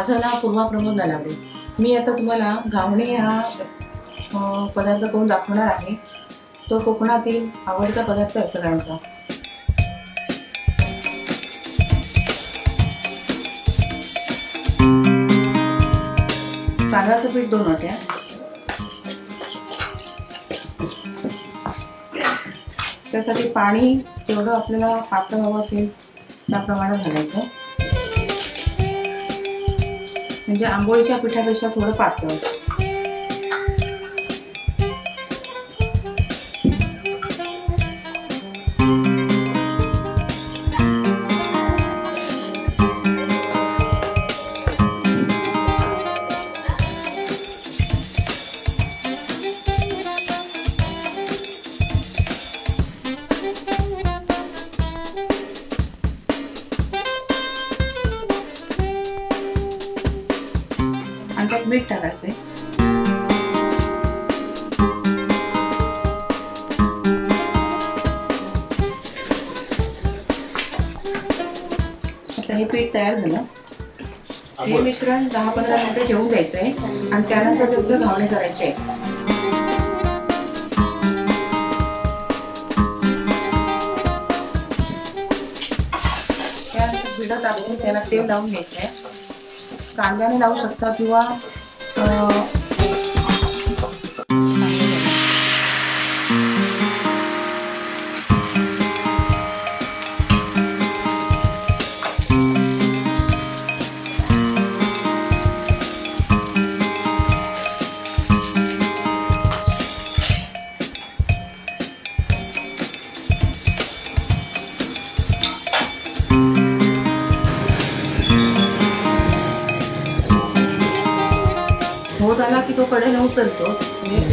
माझं नाव पूर्वा प्रमोद नलावडे। मी आता तुम्हाला घावणे हा पदार्थ करून दाखवणार आहे। तो कोकणातील आवडता पदार्थ आहे सगळ्यांचा। तांदळाचं पीठ 2 वाट्या, त्यासाठी पाणी जेवढं आपल्याला पातळ हवं असेल त्याप्रमाणे घालायचं, म्हणजे आंबोळीच्या पिठापेक्षा थोडं पातळ। आणि त्यात मीठ टाकायचं आहे। आता हे पीठ तयार झालं। हे मिश्रण 10-15 मिनिटं ठेवून द्यायचं आहे आणि त्यानंतर त्याचं घावणे करायचे आहे। त्यानंतर भिडं टाकून त्याला तेल लावून घ्यायचं आहे। कांद्याने लावू शकता किंवा होत आला की तो कडेने उचलतो, म्हणजे